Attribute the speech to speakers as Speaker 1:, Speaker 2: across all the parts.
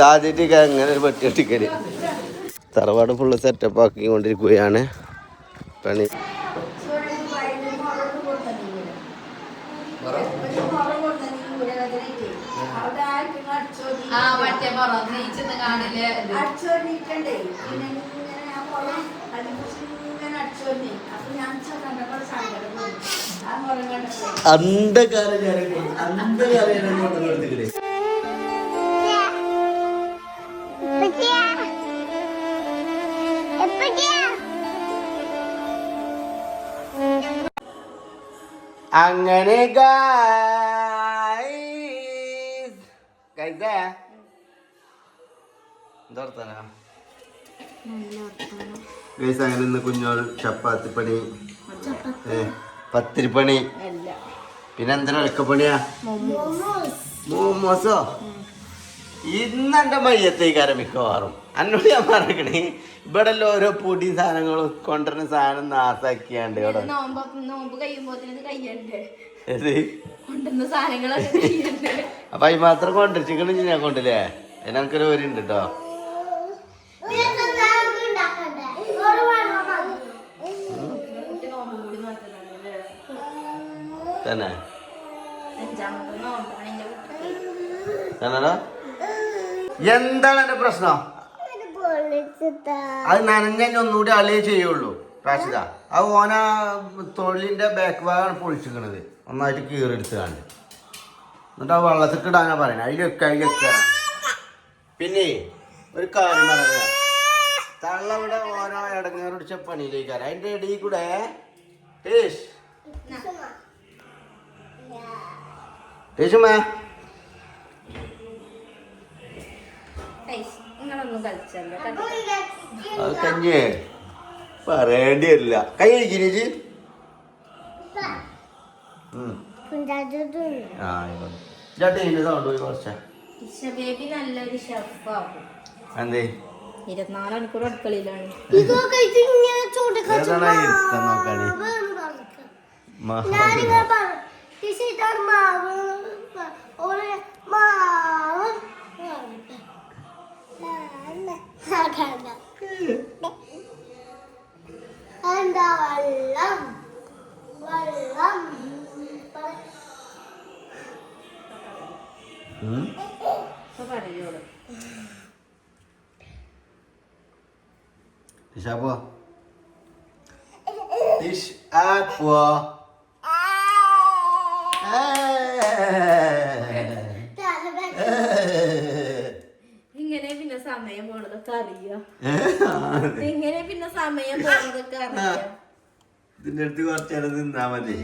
Speaker 1: ആദ്യമായിട്ട് അങ്ങനെ ഒരു പെട്ടി ഒട്ടിക്കല്. തറവാട് ഫുള്ള് സെറ്റപ്പ് ആക്കിക്കൊണ്ടിരിക്കുകയാണ് പണി. അങ്ങനെ അങ്ങനെ ഇന്ന് കുഞ്ഞോൾ ചപ്പാത്തിപ്പണി, പത്തിരിപ്പണി, പിന്നെ എന്തിനാ ഇളക്കപ്പണിയാ, മോമോസോ. ഇന്നെന്റെ മയ്യത്തേക്കാരം മിക്കവാറും. എന്നോട് ഞാൻ പറഞ്ഞേ ഇവിടെ ഓരോ പൊടി സാധനങ്ങളും കൊണ്ടുവരുന്ന സാധനം നാസാക്കിയാണ്ട് ഇവിടെ. അപ്പൊ അതിന് മാത്രം കൊണ്ടുവച്ചിക്കണ ഞാൻ കൊണ്ടില്ലേ. അതിനൊരു ഒരു ഉണ്ട് കേട്ടോ. തന്നെ എന്താണ് എന്റെ പ്രശ്നം? അത് നനഞ്ഞ ഒന്നുകൂടി അളിയേ ചെയ്യുള്ളൂ പ്രാശിത. അത് ഓന തൊഴിലിന്റെ ബാക്ക് ഭാഗമാണ് പൊളിച്ചിക്കണത്, ഒന്നായിട്ട് കീറെടുത്താണ്. എന്നിട്ട് ആ വെള്ളത്തിക്ക് ഇടാനാ പറയുന്നത്. അതിലൊക്കെ പിന്നെ ഒരു കാര്യം പറയാ, തള്ളവിടെ ഓരോ ഇടങ്ങേറിടിച്ച പണിയിലേക്കാണ്. അതിന്റെ ഇടയിൽ കൂടെ കഞ്ഞേ പറയേണ്ടി വരില്ല. കൈ കഴിച്ചിട്ട് എന്തേ
Speaker 2: 24 മണിക്കൂർ അടുക്കളയിലാണ്.
Speaker 1: Siapa? Tish apa?
Speaker 2: ഇങ്ങനെ പിന്നെ സമയം പോണതൊക്കെ അറിയാം. ഇങ്ങനെ പിന്നെ സമയം പോണതൊക്കെ അറിയാം.
Speaker 1: ഇതിന്റെ അടുത്ത് കുറച്ചേരം നിന്നാ മതി.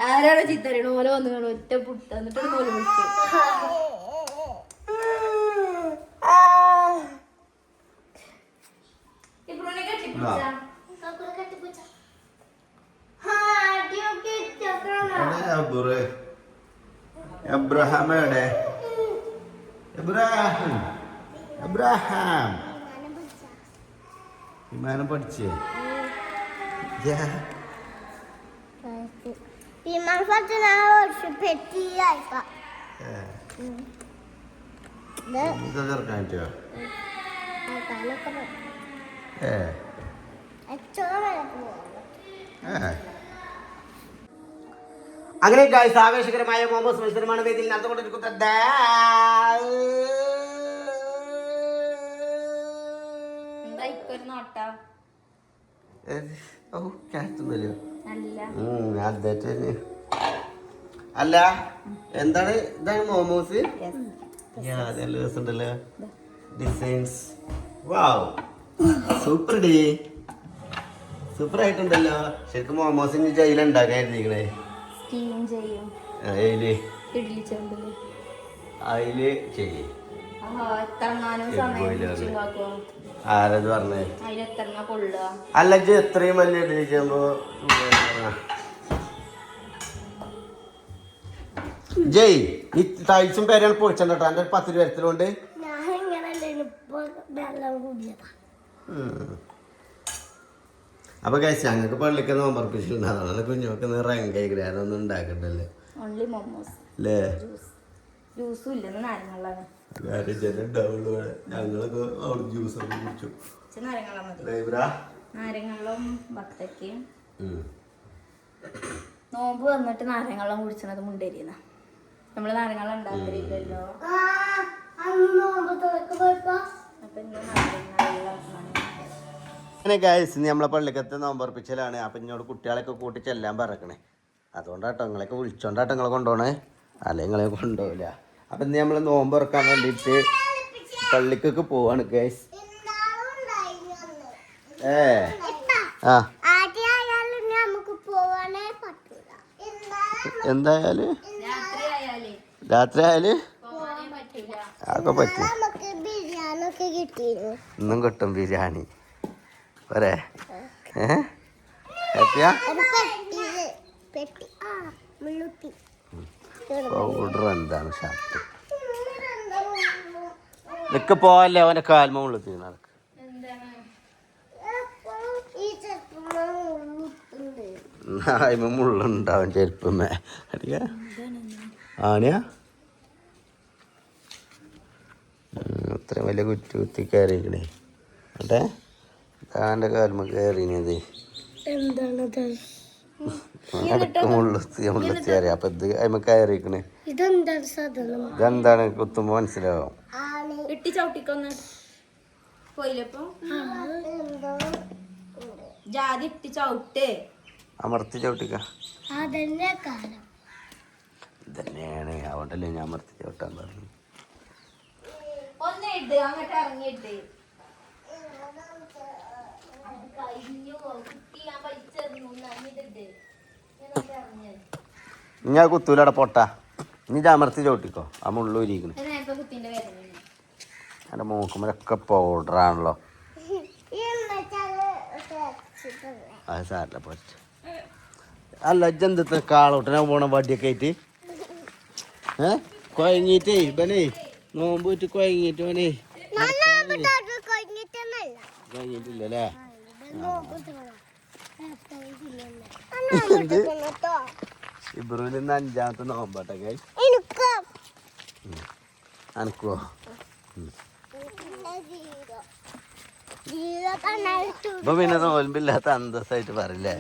Speaker 2: ആരാണ് ചീത്ത അറിയണ? ഓല വന്ന് കാണും ഒറ്റ പുട്ട എന്നിട്ട് ഓല വിളിച്ചു.
Speaker 1: Abraham ada. Abraham. Gimana പഠിച്ചേ? Ya.
Speaker 3: Dimanfaatkan seperti apa?
Speaker 1: Bisa terkan dia.
Speaker 3: Kalau kau.
Speaker 1: അങ്ങനെ ഗൈസ് ആവേശകരമായ മോമോസ് മത്സരമാണ് വേദിയിൽ നടന്നുകൊണ്ടിരിക്കുന്നത്. അല്ല എന്താണ് ഇതാണ് മോമോസ്? നല്ല രസമുണ്ടല്ലോ ഡിസൈൻസ്. വാവ് സൂപ്പർ ഡേ, സൂപ്പർ ആയിട്ടുണ്ടല്ലോ. ശരിക്കും മോമോസിന് ജയിലുണ്ടാക്കാൻ എഴുതിക്കണേ. ആരത് പറഞ്ഞേ? അല്ല എത്രയും വലിയ ഇഡ്ഡലി ചെയ്യുമ്പോ ജയ് ഈ ടൈൽസും പേരാണ് പൊളിച്ചോ. എന്റെ 10 രൂപത്തിലുണ്ട്. അപ്പൊ കഴിച്ച് ഞങ്ങൾക്ക് പള്ളിക്ക് നോമ്പർപ്പിച്ചിട്ടുണ്ട്. അതാണ് കുഞ്ഞുമൊക്കെ റങ്കൈക്കണേ. അതൊന്നും ഉണ്ടാക്കണ്ടല്ലേ
Speaker 2: ഓൺലി മൊമോസ്
Speaker 1: അല്ലേ?
Speaker 2: ജ്യൂസും ഇല്ലെന്ന് നാരങ്ങളുള്ള
Speaker 1: ഞങ്ങളൊക്കെ അവിടെ ജ്യൂസൊക്കെ കുടിച്ചു.
Speaker 2: നാരങ്ങള മതി. നാരങ്ങളും ബത്തക്കയും നോമ്പ് വന്നിട്ട് നാരങ്ങളും കുടിച്ചത് മുണ്ടേരിയുന്ന നമ്മള് നാരങ്ങള ഉണ്ടാക്കലില്ലല്ലോ.
Speaker 1: അങ്ങനെ ഗൈസ് നമ്മളെ പള്ളിക്കത്തെ നോമ്പർപ്പിച്ചലാണ്. അപ്പം ഇങ്ങോട്ട് കുട്ടികളൊക്കെ കൂട്ടി ചെല്ലാൻ പറക്കണേ. അതുകൊണ്ടാട്ടോ നിങ്ങളൊക്കെ വിളിച്ചോണ്ടാട്ടോ നിങ്ങളെ കൊണ്ടുപോകണേ, അല്ലെങ്കിൽ നിങ്ങളെ കൊണ്ടുപോകില്ല. അപ്പം ഇന്ന് നമ്മൾ നോമ്പ് തുറക്കാൻ വേണ്ടിയിട്ട് പള്ളിക്കൊക്കെ പോവാണ് ഗൈസ്. എന്തായാലും രാത്രി ആയാല് അതൊക്കെ പറ്റും. ഇന്നും കിട്ടും ബിരിയാണി പോരെ? പൗഡർ എന്താണ് ഷർട്ട് നിക്ക് പോവല്ലേ? അവന്റെ കാൽമ ഉള്ളത് നടക്ക്. നായ്മ മുള്ളുണ്ടാവും ചെരുപ്പമ്മേ. അടിക്ക ആണിയാ അത്രയും വലിയ കുറ്റി കയറിക്കണേ. അട്ടെ താൻ്റെ കാൽമ കയറിയത് ഇടക്ക് മുള്ളത്തി അറിയാം. അപ്പൊ ഇത് അതിമ കയറിക്കണേ. ഇതെന്താണ് കുത്തുമ്പോ മനസ്സിലാവും.
Speaker 2: ഇട്ടി ചവിട്ടിക്കൊന്ന് പോയില്ലപ്പോ ജാതി ഇട്ടി ചവിട്ടേ
Speaker 1: അമർത്തി ചവിട്ടിക്ക. ഇതന്നെയാണ് അതുകൊണ്ടല്ലേ ഞാൻ അമർത്തി ചവിട്ടാൻ പറഞ്ഞു.
Speaker 2: ഒന്ന് ഇട്ട് അങ്ങോട്ട് ഇറങ്ങിയിട്ട്
Speaker 1: ഞാൻ കുത്തൂലട പൊട്ട. ഇനി അമർത്തി ചവിട്ടിക്കോ. ആ മുള്ളൂരിക്കണേ. എൻ്റെ മൂക്കുമ്പോഴൊക്കെ പൗഡറാണല്ലോ. അത് സാറില്ല പൊറ്റ. അല്ല ജന്തത്തെ കാളോട്ടനെ പോണ വടിയൊക്കെ ആയിട്ട് കുഴങ്ങിട്ടേ ഇവനേ നോമ്പ് വിട്ട് കുഴങ്ങിട്ട് അവനേ കഴിഞ്ഞിട്ടില്ലല്ലേ? ഇബ്രുവിൽ നിന്ന് 5ാമത്തെ നോമ്പാട്ടെ കൈ അനക്കോ? ഇപ്പൊ പിന്നെ നോൽമ്പില്ലാത്ത അന്തസ്സായിട്ട് പറയില്ലേ?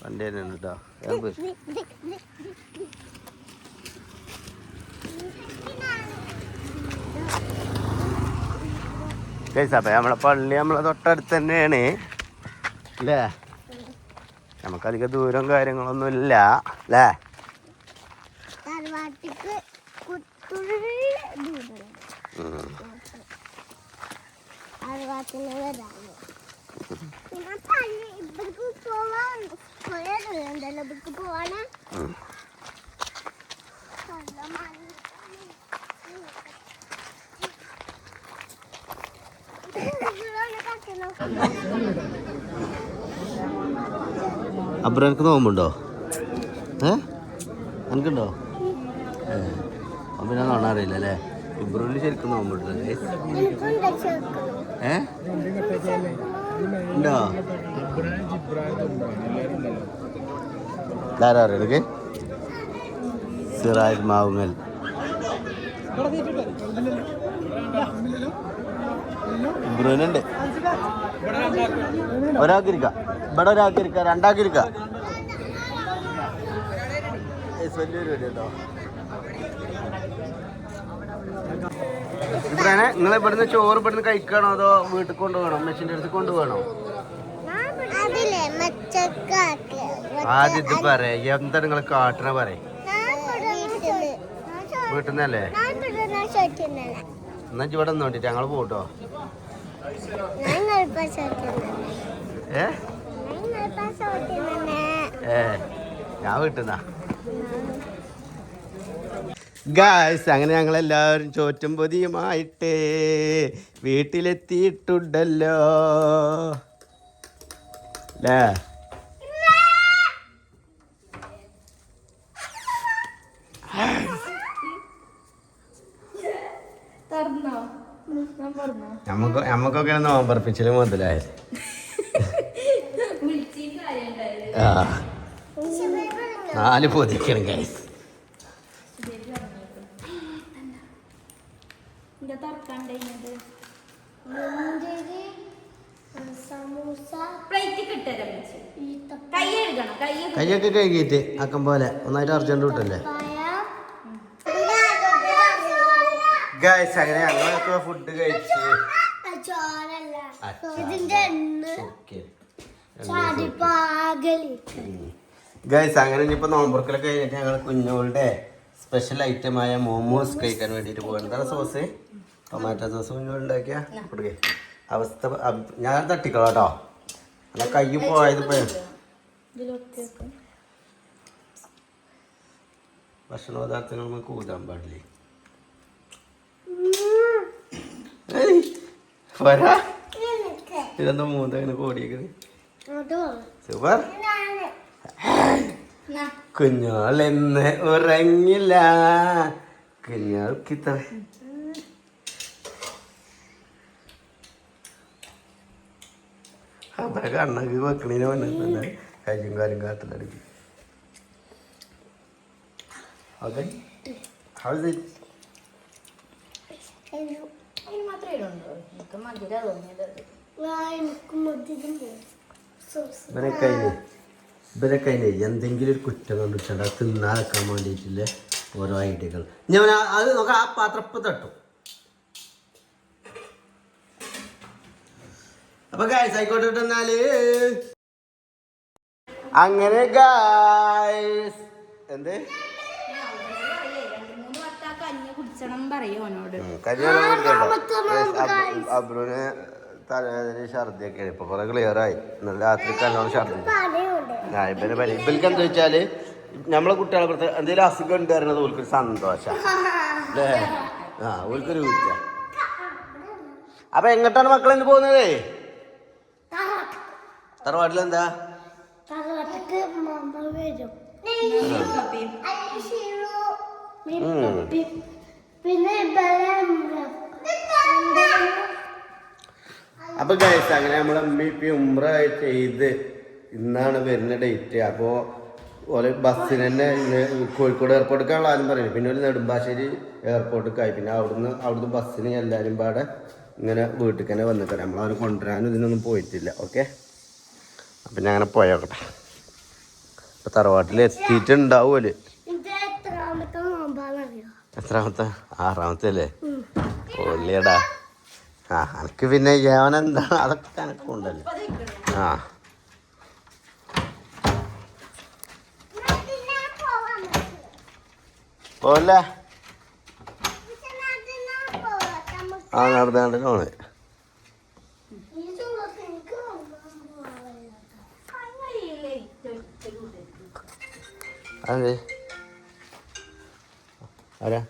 Speaker 1: വണ്ടി തന്നെ കേട്ടോ. അപ്പൊ നമ്മളെ പള്ളി നമ്മളെ തൊട്ടടുത്ത് തന്നെയാണ് അല്ലേ? നമുക്കധികം ദൂരം കാര്യങ്ങളൊന്നും ഇല്ല അല്ലേ? അബ്ര എനിക്ക് നോമ്പുണ്ടോ? എനിക്കുണ്ടോ? പിന്നെ നോണ അറിയില്ല അല്ലേ? ഇബ്രുവിന് ശരിക്കും നോമ്പുണ്ടോ? ഉണ്ടോ? ഇതാരാ അറിയാം എനിക്ക്? സിറാജ് മാവുങ്ങൽ. ഇബ്രുവിനുണ്ട്. ഒരാൾക്കിരിക്ക, ഇവിടെ ഒരാൾക്കിരിക്ക, രണ്ടാൾക്കിരിക്ക. വലിയൊരു വടി കേട്ടോ. ഇബ്രാനെ നിങ്ങൾ ഇവിടുന്ന് ചോറ് ഇവിടുന്ന് കഴിക്കണോ അതോ വീട്ടിൽ കൊണ്ടുപോകണോ? മെഷീൻ്റെ അടുത്ത് കൊണ്ടുപോകണോ? ആദ്യം ഇത് പറയാ. എന്താ നിങ്ങൾ കാട്ടണ പറയേ? വീട്ടിൽ നിന്നല്ലേ? എന്നാ ഇവിടെ നിന്നോണ്ടിട്ട് ഞങ്ങൾ പോട്ടോ. ഞാൻ വീട്ടിന്നാ ഗായ്സ്. അങ്ങനെ ഞങ്ങളെല്ലാവരും ചോറ്റും പൊതിയുമായിട്ട് വീട്ടിലെത്തിയിട്ടുണ്ടല്ലോ. അല്ലേ? നമുക്കൊക്കെ നോമ്പറപ്പിച്ചില് മുതലായത്. ആ 4 പൊതിക്കണം ഗൈസ്. കൈയൊക്കെ കഴുകിയിട്ട് ആക്കം പോലെ ഒന്നായിട്ട് അർജന്റ് വിട്ടല്ലേ ഗൈസ്. അങ്ങനെ ഞങ്ങളൊക്കെ ഫുഡ് കഴിച്ച് ഗൈസ്. അങ്ങനെ ഇനിയിപ്പോ നോമ്പുറക്കലൊക്കെ കഴിഞ്ഞിട്ട് ഞങ്ങൾ കുഞ്ഞോളുടെ സ്പെഷ്യൽ ഐറ്റമായ മോമോസ് കഴിക്കാൻ വേണ്ടിയിട്ട് പോകും. എന്താണ് സോസ്? ടൊമാറ്റോ സോസ് കുഞ്ഞോളുണ്ടാക്കിയ കൊടുക്കേ അവസ്ഥ. ഞാൻ തട്ടിക്കളാം കേട്ടോ, അല്ല കൈ പോയത് പോയ. ഭക്ഷണ പദാർത്ഥങ്ങൾ നമുക്ക് കൂടാൻ പാടില്ലേ. വരാ ഇതെന്താ മൂന്നങ്ങനെ കോടിയേക്കത്. സൂപ്പർ. കുഞ്ഞോളെന്ന് ഉറങ്ങില്ല, കുഞ്ഞോൾക്കിത്ര അവരെ കണ്ണൊക്കെ വെക്കണേന് വന്നിട്ടുണ്ട്. കയ്യും കാലും കാട്ടിലടുക്കി. ഓക്കെ, ഇവരൊക്കെ എന്തെങ്കിലും ഒരു കുറ്റം കണ്ടിട്ടുണ്ട് തിന്നാക്കാൻ വേണ്ടിയിട്ടില്ല ഓരോ ഐഡിയകൾ. ഞാൻ അത് നോക്കാം. ആ പാത്രപ്പ് തട്ടും. അപ്പൊ ഗായ്സ് ആയിക്കോട്ടെ എന്നാല്. അങ്ങനെ ഗായ്സ് എന്ത് അബ്രുവിന് തലവേദന ഛർദിയൊക്കെയാണ്. ഇപ്പൊ കുറെ ക്ലിയർ ആയി. ഇന്നലെ രാത്രി നല്ലോണം ഛർദി. ഇവർക്ക് എന്താ വെച്ചാല് നമ്മളെ കുട്ടികളെ പുറത്ത് എന്തെങ്കിലും അസുഖം ഉണ്ട് പറയുന്നത് ഓൽക്കൊരു സന്തോഷം അല്ലേ? ആ ഓൽക്കൊരു കുറ്റ. അപ്പൊ എങ്ങോട്ടാണ് മക്കൾ എന്ത് പോകുന്നത്? തറവാട്ടിലെന്താ? അപ്പൊ ഗൈസ് അങ്ങനെ നമ്മളെ ഉമ്മ ഉംറ ചെയ്ത് ഇന്നാണ് വരുന്ന ഡേറ്റ്. അപ്പോൾ ഓരോ ബസ്സിന് തന്നെ കോഴിക്കോട് എയർപോർട്ടിലേക്കാണല്ലോ ആരും പറയുന്നത്. പിന്നെ ഒരു നെടുമ്പാശ്ശേരി എയർപോർട്ടിലേക്കായി. പിന്നെ അവിടുന്ന് ബസ്സിന് എല്ലാവരും പാടെ ഇങ്ങനെ വീട്ടിൽ തന്നെ വന്നിട്ട് നമ്മളവരെ കൊണ്ടുവരാനും ഇതിനൊന്നും പോയിട്ടില്ല. ഓക്കെ, അപ്പം ഞാൻ അങ്ങനെ പോയോക്കട്ടെ. ഇപ്പം തറവാട്ടിൽ എത്തിയിട്ടുണ്ടാവുമല്ലേ? എത്രാമത്തെ? 6ാമത്തെ അല്ലേ? ഓല്ലേടാ. ആ എനിക്ക് പിന്നെ യവനെന്താണ് അതൊക്കെ കണക്കുണ്ടല്ലോ. ആ പോലെ ആ നടന്നാണ്. അതെ ആരാ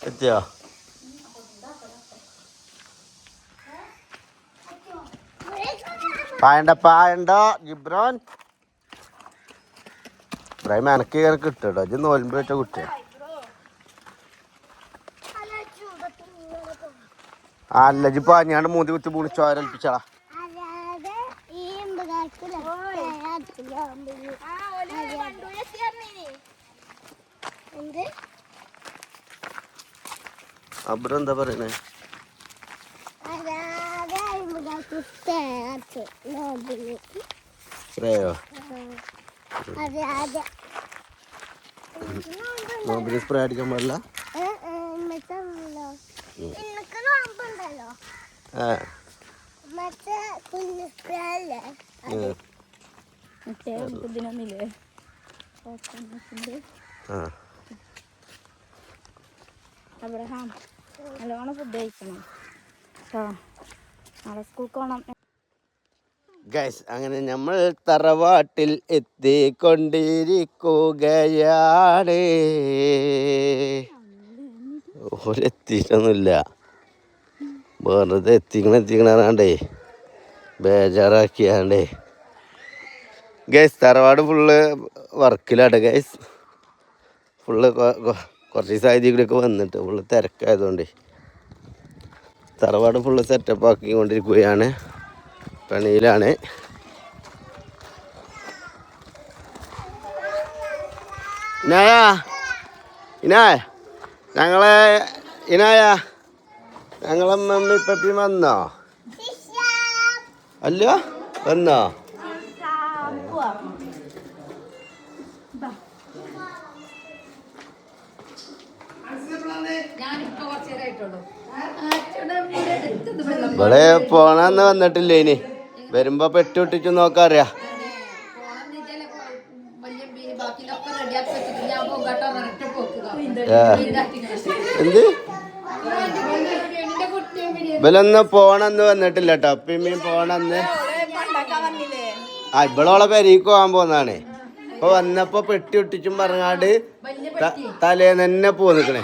Speaker 1: എത്തിയോ? പായണ്ടോ ജിബ്രാൻ. ഇബ്രാഹിം എനക്ക് കിട്ടോ ഇത് നോൽമ്പ് വെച്ച കുട്ടിയാ. അല്ല ജി പാഞ്ഞാണ്ട് മൂതി കുത്തി പൂണിച്ചോരൽപ്പിച്ചാ. അബ്രു എന്താ പറയണേ? നോമ്പിന് സ്പ്രേ അടിക്കാൻ പാടില്ല.
Speaker 2: അബ്രഹാം നല്ലോണം ഫുഡ് കഴിക്കണം കേട്ടോ, നാളെ സ്കൂൾക്ക് പോകണം.
Speaker 1: ഗൈസ് അങ്ങനെ നമ്മൾ തറവാട്ടിൽ എത്തിക്കൊണ്ടിരിക്കുകയാണ്. ഓരെത്തിയിട്ടൊന്നുമില്ല. വെറുതെ എത്തിക്കണേ ബേജാറാക്കിയാണ്ടേ. ഗൈസ് തറവാട് ഫുള്ള് വർക്കിലാണ് ഗൈസ്. ഫുള്ള് കുറച്ച് ദിവസം ഇതിൽ കൂടെയൊക്കെ വന്നിട്ട് ഫുള്ള് തിരക്കായതുകൊണ്ട് തറവാട് ഫുള്ള് സെറ്റപ്പ് ആക്കിക്കൊണ്ടിരിക്കുകയാണ്. പണിയിലാണ്. ഞങ്ങളെ മമ്മി പപ്പി വന്നോ? അല്ല വന്നോ? ഇവിടെ പോണെന്ന് വന്നിട്ടില്ല. ഇനി വരുമ്പോ പെട്ടുവിട്ടിച്ചു നോക്കാറിയാ. എന്ത് ഇവലൊന്ന് പോണെന്ന് വന്നിട്ടില്ല കേട്ടോ. അപ്പിമ്മയും പോണെന്ന് ഇവളോളെ പെരീക്ക് പോകാൻ പോന്നാണ്. ഇപ്പൊ വന്നപ്പോ പെട്ടി ഒട്ടിച്ചും പറഞ്ഞാണ്ട് തലേന്ന് തന്നെ പോന്നിക്കണേ.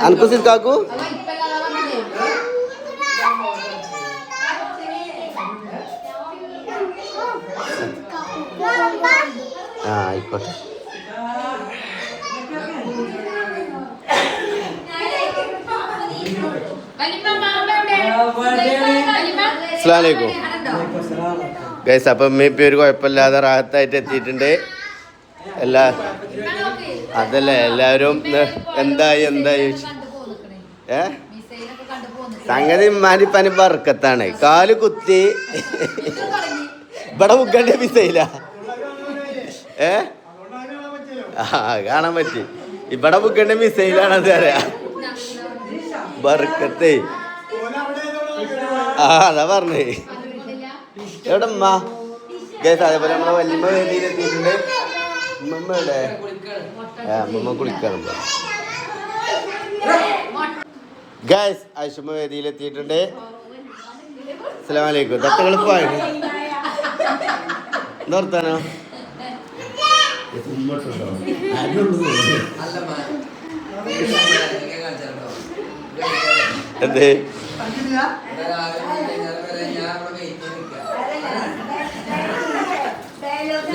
Speaker 1: അനക്കുസിക്കാക്കൂ ആയിക്കോട്ടെ. അസ്സലാമലൈക്കും ഗൈസ്. അപ്പം ഇപ്പം ഒരു കുഴപ്പമില്ലാതെ റാഹത്തായിട്ട് എത്തിയിട്ടുണ്ട്. അതല്ലേ എല്ലാവരും എന്തായി സംഗതി ഇമ്മാനിപ്പനി ബർക്കത്താണ്. കാല് കുത്തി ഇവിടെ മുക്കണ്ട മിസൈല കാണാൻ പറ്റി. ഇവിടെ മുക്കണ്ട മിസൈലാണത് അറിയാ ബർക്കത്തേ. അതാ പറഞ്ഞേ. എവിടെ ഉമ്മ ഗൈസ്? അതേപോലെ നമ്മളെ വല്യമ്മ വേദിയിലെത്തിയിട്ടുണ്ട്. ഉമ്മ എവിടെ? അമ്മമ്മ കുളിക്കണം ഗൈസ്. ആയിഷമ്മ വേദിയിലെത്തിയിട്ടുണ്ട്. അസ്സലാമലൈക്കും. തട്ടുകളിപ്പാണ് നിർത്താനോ? എന്തേ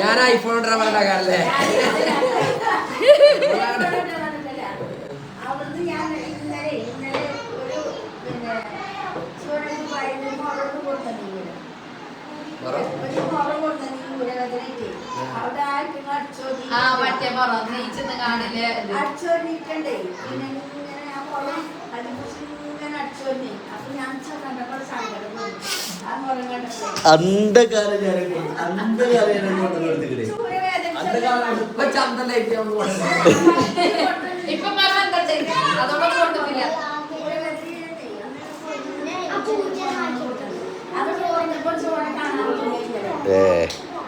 Speaker 4: ഞാൻ ഐഫോൺ ഉണ്ടാക്കാറല്ലേ?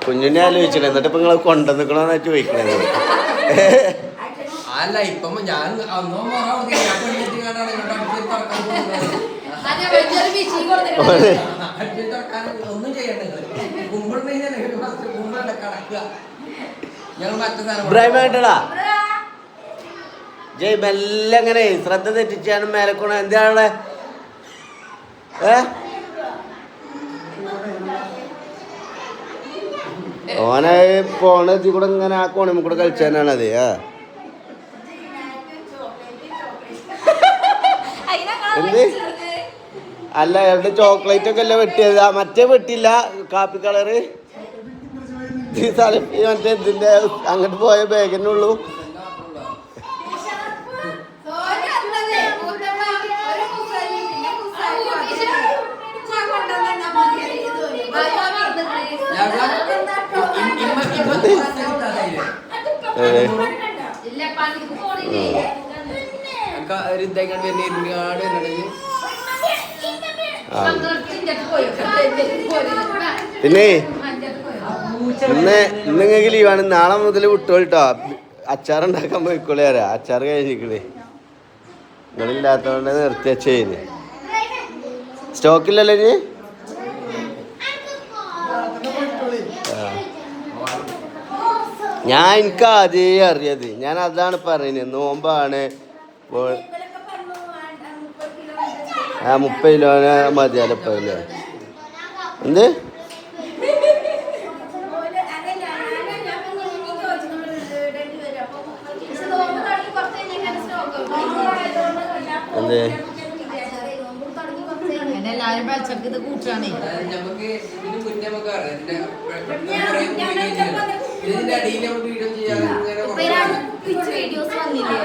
Speaker 1: കുഞ്ഞിനെ ആലോചിച്ചില്ല. എന്നിട്ട് ഇപ്പൊ നിങ്ങളെ കൊണ്ടുവന്നിക്കണോന്നാ ചോദിക്കണേ.
Speaker 4: അല്ല ഇപ്പം ഞാൻ ഒന്നും ചെയ്യണ്ടേ.
Speaker 1: ഇബ്രാഹിമേട്ടടാ ജയ് മെല്ലെ അങ്ങനെ ശ്രദ്ധ തെറ്റിച്ചാണ് മേലക്കോണ. എന്താണ് ഓനെ പോണതി കൂടെ ഇങ്ങനെ ആ കോണിമ കൂടെ കളിച്ചാനാണത്. എന്ത് അല്ല എവിടെ ചോക്ലേറ്റ് ഒക്കെ അല്ലേ വെട്ടിയത്? മറ്റേ വെട്ടില്ല, കാപ്പി കളറ്. മറ്റേ ഇതിന്റെ അങ്ങോട്ട് പോയ ബാഗിനെ ഉള്ളൂ. പിന്നെ നിങ്ങൾക്ക് ലീവാണ്. നാളെ മുതൽ വിട്ടോളിട്ടോ. അച്ചാറുണ്ടാക്കാൻ പോയിക്കോളി. അച്ചാറ് കഴിഞ്ഞിക്കണേ. നിങ്ങളില്ലാത്തതുകൊണ്ട് നിർത്തി വെച്ചേന്. സ്റ്റോക്കില്ലല്ലോ ഇനി? ഞാൻ എനിക്ക് ആദ്യമേ അറിയത്. ഞാൻ അതാണ് പറയുന്നത്. നോമ്പാണ്. 30 കിലോന് മതിയല്ലോ ഇപ്പൊ അല്ലേ? എന്ത് എന്ത്
Speaker 2: എല്ലാരും പച്ചക്ക് ഇത് കൂട്ടാണ്.
Speaker 4: നമുക്ക് ഇതിന് മുന്നേ നമുക്ക് ഇതിന്റെ അടിയിൽ നമ്മൾ വീഡിയോ ചെയ്യാൻ
Speaker 2: വീഡിയോസ് വന്നില്ലേ?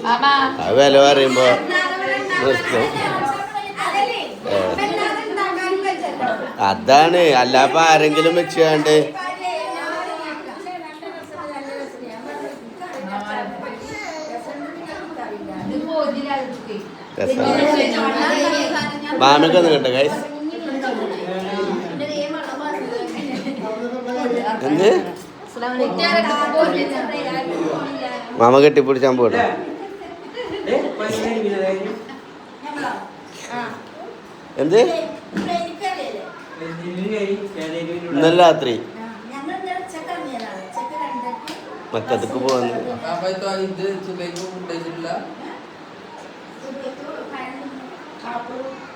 Speaker 1: ആ വില പറയുമ്പോ നിർത്തും. അതാണ്. അല്ലാപ്പ ആരെങ്കിലും വെച്ചാണ്ട് മാമക്ക് ഒന്ന് കണ്ട ഗൈസ്. എന്ത് മാമ കെട്ടിപ്പിടിച്ചാൻ പോട്ടെ. എന്ത് ഇന്നലെ രാത്രി മക്കത്തേക്ക് പോകുന്നു.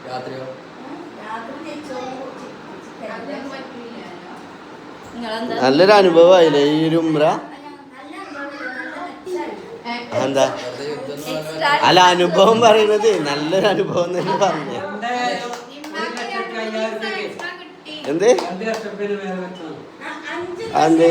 Speaker 4: രാത്രിയോ
Speaker 1: നല്ലൊരു അനുഭവമായില്ലേ ഈ ഒരു ഉംറ? എന്താ അല്ല അനുഭവം പറയുന്നത് നല്ലൊരു അനുഭവം തന്നെ പറഞ്ഞു. എന്ത് എന്ത്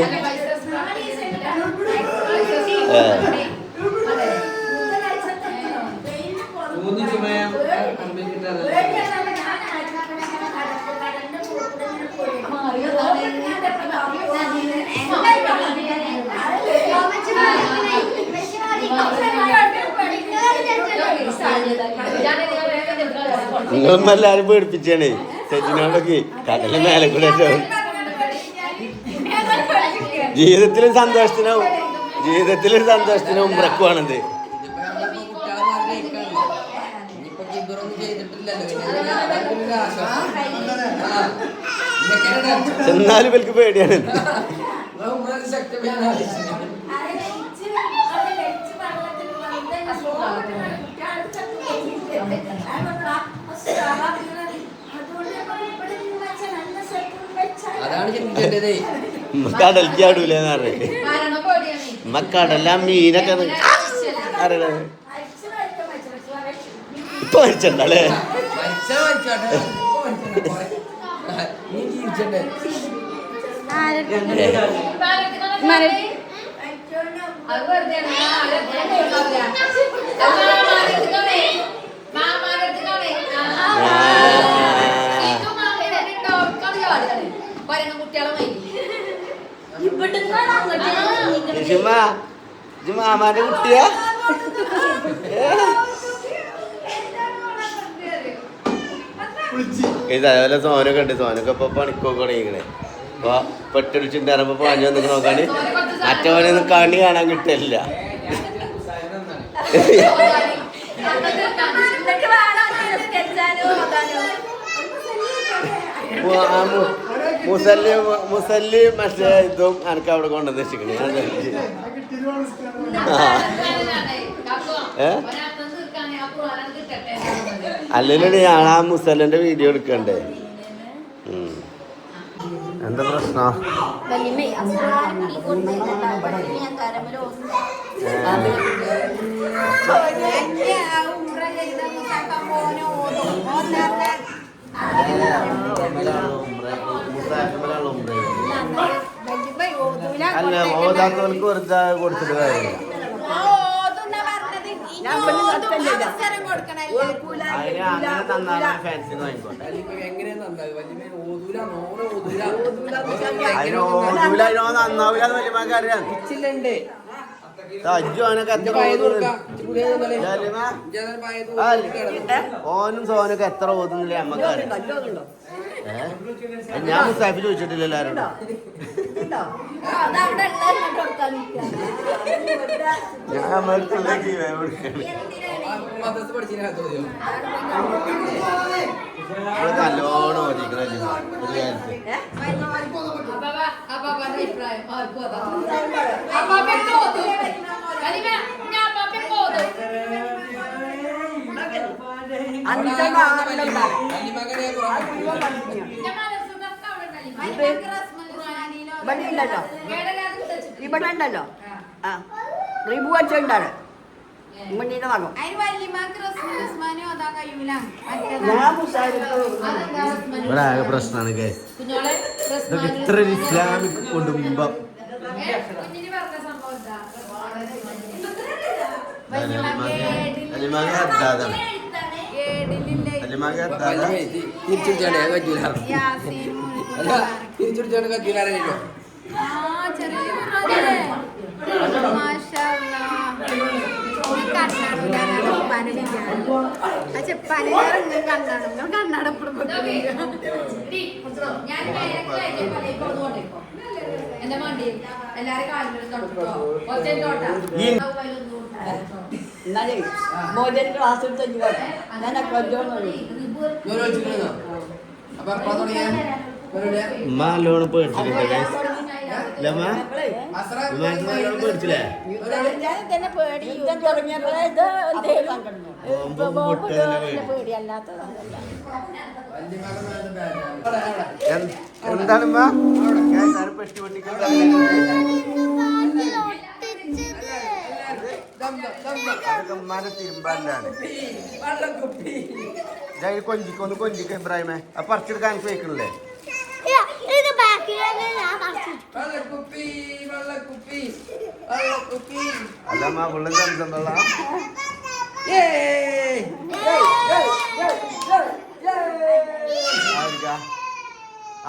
Speaker 1: നിങ്ങളും എല്ലാരും പേടിപ്പിച്ചാണേ സെറ്റിനോടൊക്കെ കടല് മേലെ കൂടെ ജീവിതത്തിലും സന്തോഷത്തിനാവും. ജീവിതത്തിലൊരു സന്തോഷത്തിന് ഉംറക്കുവാണത്. എന്നാലും ഇവർക്ക് പേടിയാണ്. കടലിക്ക് ആടൂലെന്ന് പറഞ്ഞേ. കടലാ മീനൊക്കെ അറിയണേ ഇപ്പൊ മരിച്ചല്ലേ? മാമാന്റെ കുട്ടിയാ? ഇത് അതേപോലെ സോനൊക്കെ ഉണ്ട്. സോനൊക്കെ ഇപ്പൊ പണിക്കൊക്കെ തുടങ്ങിക്കണേ. അപ്പൊ പെട്ടടിച്ചിട്ടുണ്ടായിരുന്നപ്പോ പാഞ്ഞു വന്നിട്ട് നോക്കാണ്. മറ്റവനൊന്നും കണി കാണാൻ കിട്ടില്ല. മുസല്ലി മറ്റേ ഇതും എനിക്ക് അവിടെ കൊണ്ടുവന്ന് വെച്ചിക്കണേ. അല്ലെങ്കിൽ ഞാൻ ആ മുസല്ലിന്റെ വീഡിയോ എടുക്കണ്ടേ? എന്താ പ്രശ്നം? അല്ല ഓതാത്തവർക്ക് വെറുതെ കൊടുത്തിട്ട് കാര്യമില്ല. ഓനും സോനൊക്കെ എത്ര ഓതുന്നില്ലേ നമ്മക്കറിയാം. ഞാൻ മുസാഫിൽ ചോദിച്ചിട്ടില്ല എല്ലാവരും. ഞാൻ നമ്മൾക്കുള്ളേക്ക് കൊടുക്കണം.
Speaker 4: മദ്രസ പഠിച്ചില്ല ചോദ്യം
Speaker 1: നമ്മള് നല്ലോണം ഓടിക്കണം ഒരു കാര്യത്തിൽ.
Speaker 5: ഇവിടെ ഉണ്ടല്ലോ ആ റിബു വെച്ചുണ്ടാണ് മുന്നീന്റെ മകം
Speaker 1: ഇവിടെ ആകെ പ്രശ്നമാണ് ഗൈസ്. ഇതൊക്കെ ഇത്ര ഒരു ഇസ്ലാമിക് കുടുംബം. അലിമാകെ ഹദ്ദാദാണ്. അലിമാകെ ഹദ്ദാദ.
Speaker 4: തിരിച്ചുടിച്ചാണ് കജൂല തിരിച്ചുടിച്ചാണ് കജൂലാരോ
Speaker 5: എന്നാലേ മോദി ക്ലാസ് എടുത്തു ഞാനൊക്കെ
Speaker 4: അപ്പൊ എപ്പഴാ തുടങ്ങിയ
Speaker 1: ഉമ്മ നല്ലോണം പേടിച്ചിട്ടുണ്ട് ഗൈസ്. ലമ്മ നല്ലോണം പേടിച്ചില്ലേ? എന്താണ് ഉമ്മ പെട്ടി പൊട്ടിക്കുന്നത്? അതൊക്കെ ഉമ്മാനെ തിരുമ്പാലാണ്. കൊഞ്ചിക്കൊന്ന് കൊഞ്ചിക്ക ഇബ്രാഹിമേ. ആ പറിച്ചെടുക്കാൻ എനിക്ക് വയ്ക്കണില്ലേ? അല്ല അമ്മ വെള്ളം ചന്തള്ള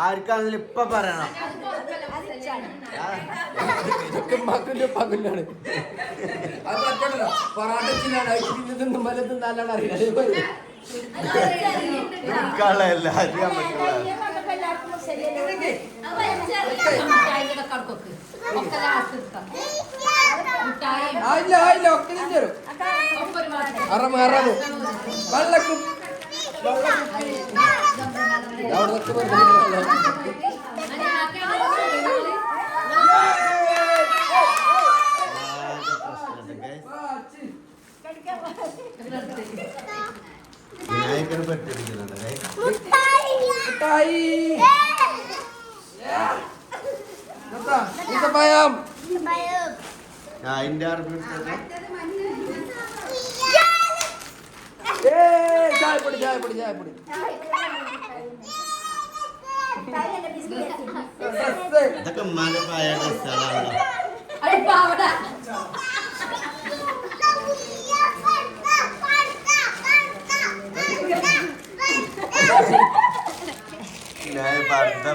Speaker 1: ആർക്കാണെങ്കിലും ഇപ്പൊ പറയണം.
Speaker 4: പകലാണ് അത് പറ്റണല്ലോ പൊറാട്ടത്തിലാണ് ഇതൊന്നും വലതും നല്ലോണം അറിയില്ല
Speaker 1: അറിയാൻ പറ്റില്ല. വിനായകനെ പെട്ടിരിക്കുന്നുണ്ട്. അതിന്റെ
Speaker 4: ചായപ്പൊടി ചായപ്പൊടി ചായപ്പൊടി
Speaker 1: ഇതൊക്കെ ഉമ്മാന്റെ പായ സ്ഥലമാണ്.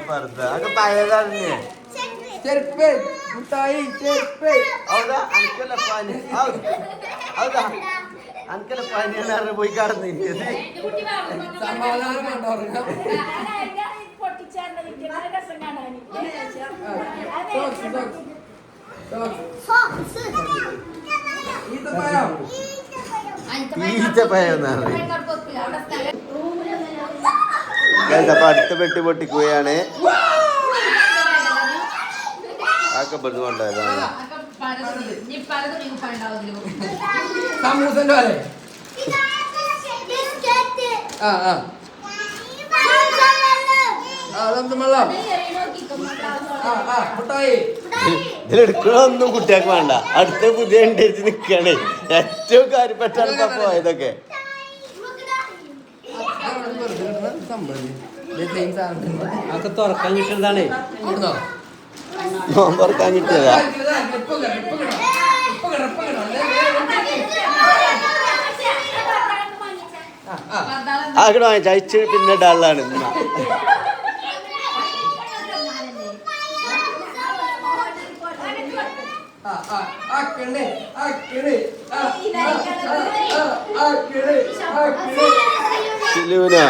Speaker 1: പർദ്ദ അതൊക്കെ പഴയതല്ലേ?
Speaker 4: ചെരുപ്പ് മുട്ടായി ചെരുപ്പ്
Speaker 1: ഹൗദാ അനക്കല്ല പനി. ഹൗദാ അനക്കല്ല പനിയെന്ന് പറഞ്ഞ് പോയി കടന്നു.
Speaker 4: സമാധാനം ഉണ്ടോ?
Speaker 1: ഈച്ചപ്പയെന്നാണ്. അപ്പൊ അടുത്ത പെട്ടി പൊട്ടിക്കുകയാണ്. ആക്കെ പെടുന്നു കൊണ്ടായതാണ്.
Speaker 4: സമൂസന്റെ പോലെ
Speaker 1: ഇതിലെടുക്കണൊന്നും കുട്ടികൾക്ക് വേണ്ട. അടുത്ത പുതിയ ഉണ്ടായിട്ട് നിൽക്കുകയാണ്. ഏറ്റവും കാര്യപ്പെട്ടാണ് പോയതൊക്കെ.
Speaker 4: അതൊക്കെ തുറക്കാൻ കിട്ടുന്നതാണ്.
Speaker 1: തുറക്കാൻ കിട്ടിയതാ. ആകെ വാങ്ങിച്ച അയച്ച് പിന്നെ ഇടാനുള്ളതാണ്. സിലൂനോ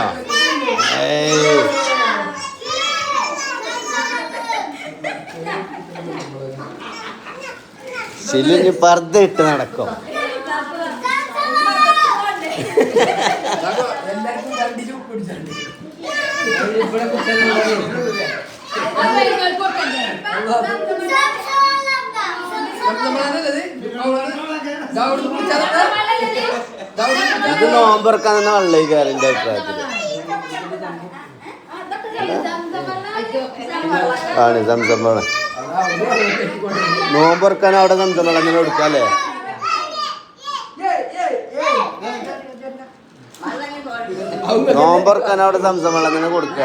Speaker 1: ശിലിന് പർദ്ദ ഇട്ട് നടക്കും.
Speaker 4: എല്ലാവർക്കും രണ്ട് ചുപ്പ് പിടിച്ചാണ്ട് ഇവിടെ കുട്ടികളെ
Speaker 1: ഇത് നോമ്പറക്കാൻ തന്നെ വെള്ളയിക്കാരൻ എൻ്റെ അഭിപ്രായത്തിൽ ആണ്. സംസം വെള്ളം നോമ്പറക്കാൻ അവിടെ സംസം വെള്ളം അങ്ങനെ കൊടുക്കാം അല്ലേ? നോമ്പറക്കാൻ അവിടെ സംസം വെള്ളം അങ്ങനെ കൊടുക്കുക.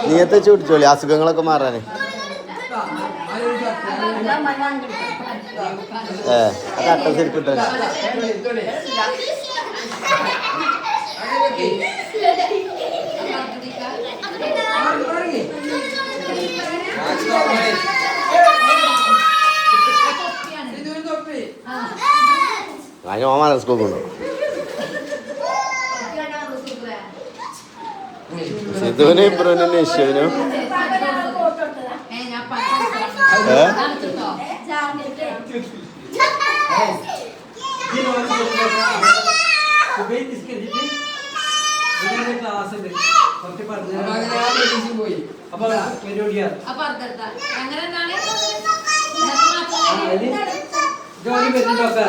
Speaker 1: നീയത്തെ ചൂടിച്ചോളി അസുഖങ്ങളൊക്കെ മാറാന്. അത് അട്ട ശരിക്കിട്ട അതിന് ഓമാന സ്കൂൾ ഉണ്ടോ? സിധുവിനും ഇബ്രുവിനും നിശ്ചയനും
Speaker 4: ജോലി പറ്റുന്നൊക്കെ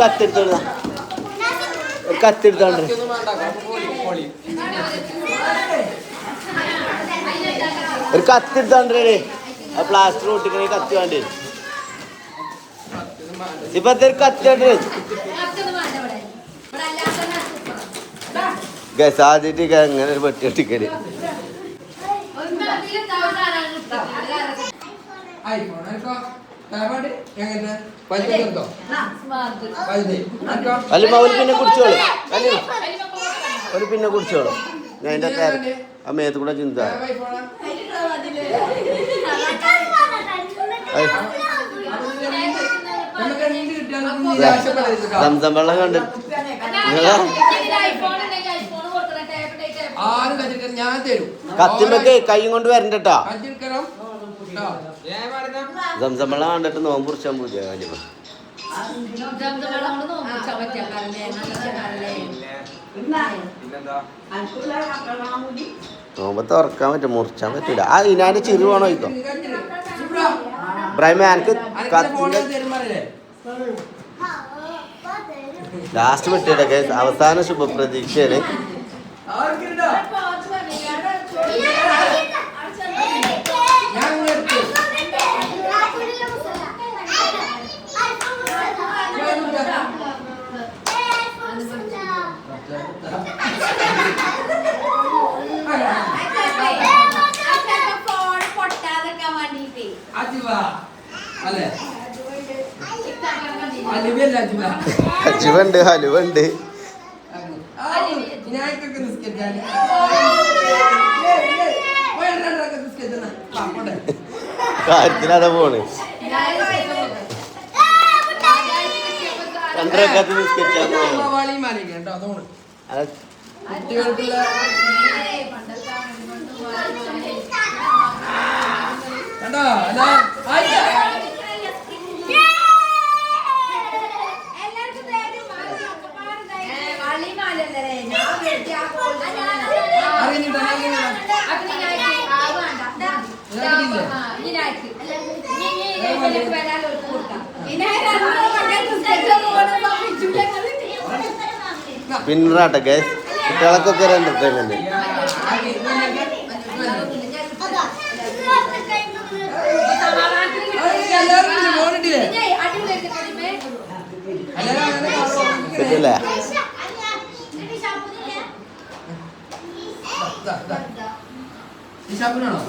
Speaker 1: കത്തെടുത്തോണ്ട് ഒരു കത്തെടുത്തോണ്ടേ ആ പ്ലാസ്റ്റർ ഒട്ടിക്കണ കത്തി വേണ്ടി ഇപ്പത്തെ ഒരു കത്തിയോണ്ട് ആദ്യമായിട്ട് അങ്ങനെ ഒരു പെട്ടി ഒട്ടിക്കല്. അല്ല ഒരു പിന്നെ കുടിച്ചോളൂ. ഒരു പിന്നെ കുടിച്ചോളൂ. ഞാൻ അതിൻ്റെ ആ മേത്ത് കൂടെ ചിന്ത സംസം വെള്ളം കണ്ട് കത്തിമൊക്കെ കൈ കൊണ്ട് വരണ്ടട്ടാ. സംസം വെള്ളം കണ്ടിട്ട് നോമ്പ് കുറിച്ചാൻ പൂജ നോമ്പ് തുറക്കാൻ പറ്റും, മുറിച്ചാൻ പറ്റൂല. ആ ഇനാന്റെ ചിരി വേണോ ഇതോ ഇബ്രാഹിമ? എനിക്ക് ലാസ്റ്റ് പറ്റിയൊക്കെ അവസാന ശുഭപ്രതീക്ഷയാണ്. അജുവുണ്ട്, ഹലുവുണ്ട്. കാര്യത്തിനതാ പോണ്. രണ്ടരക്കത്ത് നിസ്കരിച്ചാൽ പിന്നറാട്ടെ കുട്ടികളൊക്കെ ഒരു എന്റർടൈൻമെന്റ്. ശരിയല്ലേ?
Speaker 4: ഷാപ്പിനാണോ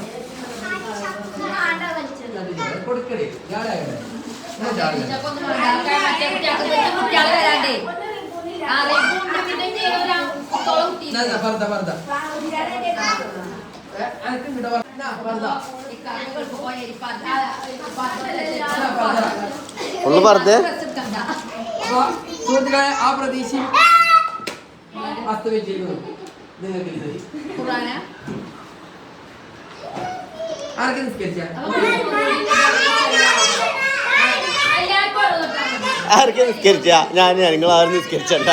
Speaker 4: കൊടുക്കണേ ഞാനായോ
Speaker 1: ഒന്ന് പറഞ്ഞേ.
Speaker 4: സുഹൃത്തുക്കളെ ആ പ്രതീക്ഷയും അസ്തമിച്ചിരിക്കുന്നു. നിങ്ങൾക്ക് ആർക്ക് നിസ്കരിച്ച
Speaker 1: ആർക്ക് നിസ്കരിച്ച? ഞാൻ നിങ്ങൾ ആരും നിസ്കരിച്ചണ്ട.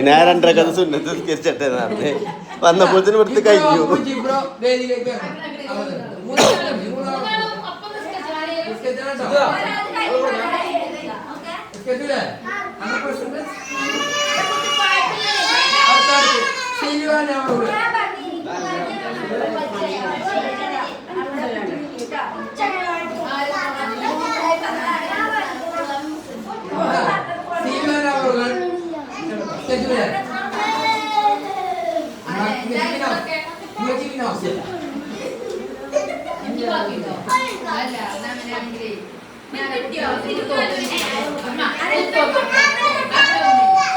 Speaker 1: ഞാൻ 2 സുന്നത്ത് നിസ്കരിച്ചട്ടെ വന്നപ്പോഴത്തേനും ഇവിടുത്തെ കഴിഞ്ഞു.
Speaker 2: ഞാൻ